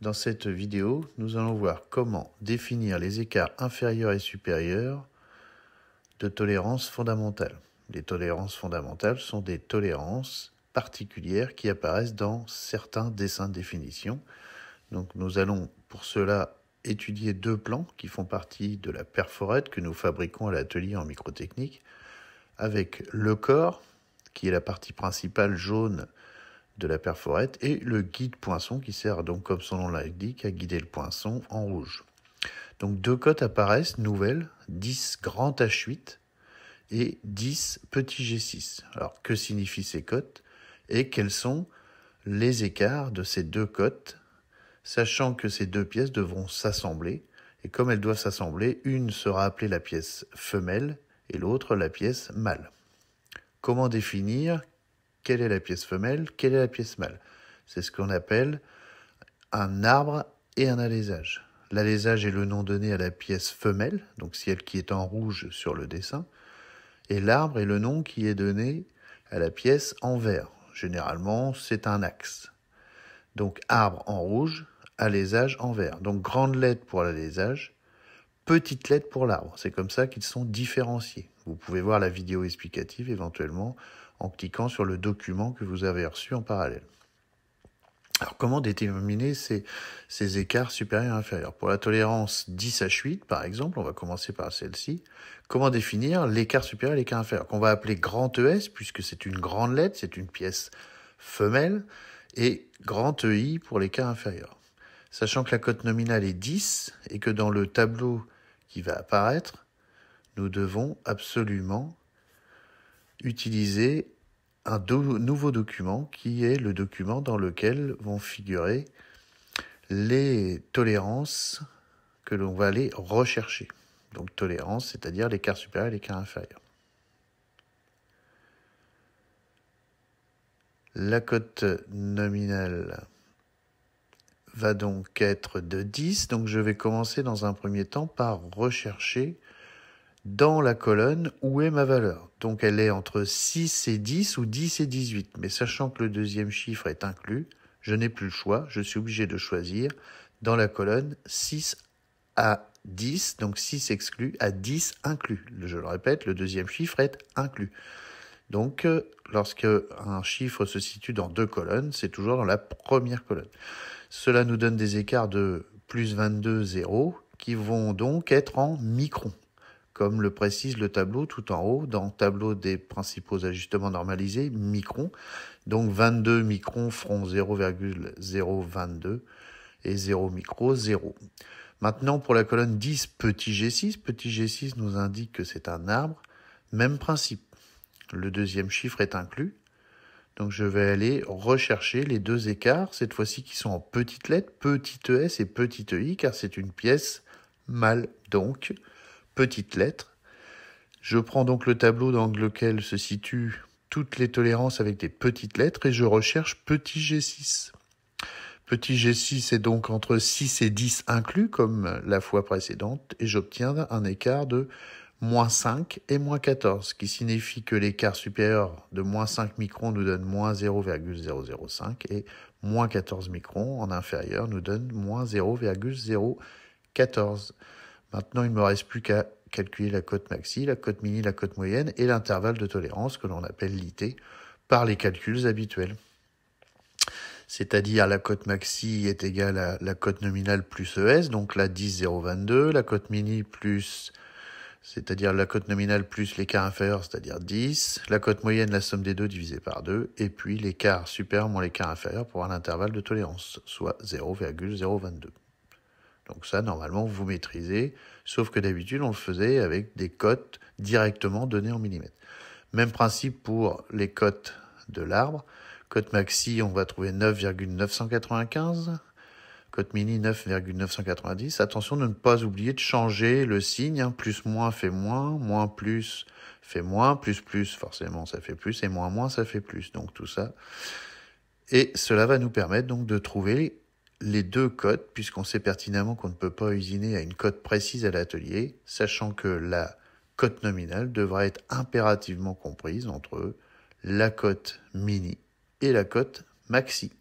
Dans cette vidéo, nous allons voir comment définir les écarts inférieurs et supérieurs de tolérance fondamentale. Les tolérances fondamentales sont des tolérances particulières qui apparaissent dans certains dessins de définition. Donc nous allons pour cela étudier deux plans qui font partie de la perforette que nous fabriquons à l'atelier en microtechnique, avec le corps, qui est la partie principale jaune de la perforette, et le guide poinçon qui sert donc, comme son nom l'indique, à guider le poinçon en rouge. Donc deux cotes apparaissent nouvelles, 10 grand H8 et 10 petit G6. Alors que signifient ces cotes et quels sont les écarts de ces deux cotes, sachant que ces deux pièces devront s'assembler, et comme elles doivent s'assembler, une sera appelée la pièce femelle et l'autre la pièce mâle. Comment définir quelle est la pièce femelle, quelle est la pièce mâle? C'est ce qu'on appelle un arbre et un alésage. L'alésage est le nom donné à la pièce femelle, donc celle qui est en rouge sur le dessin, et l'arbre est le nom qui est donné à la pièce en vert. Généralement, c'est un axe. Donc arbre en rouge, alésage en vert. Donc grande lettre pour l'alésage, petite lettre pour l'arbre. C'est comme ça qu'ils sont différenciés. Vous pouvez voir la vidéo explicative éventuellement en cliquant sur le document que vous avez reçu en parallèle. Alors comment déterminer ces écarts supérieurs et inférieurs? Pour la tolérance 10H8 par exemple, on va commencer par celle-ci. Comment définir l'écart supérieur et l'écart inférieur? Qu'on va appeler grand ES puisque c'est une grande lettre, c'est une pièce femelle, et grand EI pour l'écart inférieur. Sachant que la cote nominale est 10 et que dans le tableau qui va apparaître, nous devons absolument utiliser un nouveau document qui est le document dans lequel vont figurer les tolérances que l'on va aller rechercher. Donc tolérance, c'est-à-dire l'écart supérieur et l'écart inférieur. La cote nominale va donc être de 10, donc je vais commencer dans un premier temps par rechercher dans la colonne où est ma valeur. Donc elle est entre 6 et 10 ou 10 et 18. Mais sachant que le deuxième chiffre est inclus, je n'ai plus le choix, je suis obligé de choisir dans la colonne 6 à 10, donc 6 exclu à 10 inclus. Je le répète, le deuxième chiffre est inclus. Donc lorsque un chiffre se situe dans deux colonnes, c'est toujours dans la première colonne. Cela nous donne des écarts de plus 22, 0, qui vont donc être en microns, comme le précise le tableau tout en haut, dans le tableau des principaux ajustements normalisés, microns. Donc 22 microns feront 0,022 et 0 micro, 0. Maintenant, pour la colonne 10, petit G6 nous indique que c'est un arbre. Même principe. Le deuxième chiffre est inclus. Donc je vais aller rechercher les deux écarts, cette fois-ci qui sont en petites lettres, petit ES et petit EI, car c'est une pièce mâle. Donc, petite lettre. Je prends donc le tableau dans lequel se situent toutes les tolérances avec des petites lettres et je recherche petit G6. Petit G6 est donc entre 6 et 10 inclus, comme la fois précédente, et j'obtiens un écart de moins 5 et moins 14, ce qui signifie que l'écart supérieur de moins 5 microns nous donne moins 0,005 et moins 14 microns en inférieur nous donne moins 0,014. Maintenant, il ne me reste plus qu'à calculer la cote maxi, la cote mini, la cote moyenne et l'intervalle de tolérance que l'on appelle l'IT par les calculs habituels. C'est-à-dire la cote maxi est égale à la cote nominale plus ES, donc la 10,022, la cote mini plus, c'est-à-dire la cote nominale plus l'écart inférieur, c'est-à-dire 10, la cote moyenne, la somme des deux divisée par 2, et puis l'écart supérieur moins l'écart inférieur pour un intervalle de tolérance, soit 0,022. Donc ça, normalement, vous maîtrisez, sauf que d'habitude, on le faisait avec des cotes directement données en millimètres. Même principe pour les cotes de l'arbre. Cote maxi, on va trouver 9,995. Cote mini, 9,990. Attention de ne pas oublier de changer le signe. Plus moins fait moins plus fait moins, plus forcément ça fait plus, et moins ça fait plus. Donc tout ça. Et cela va nous permettre donc de trouver les deux cotes, puisqu'on sait pertinemment qu'on ne peut pas usiner à une cote précise à l'atelier, sachant que la cote nominale devra être impérativement comprise entre la cote mini et la cote maxi.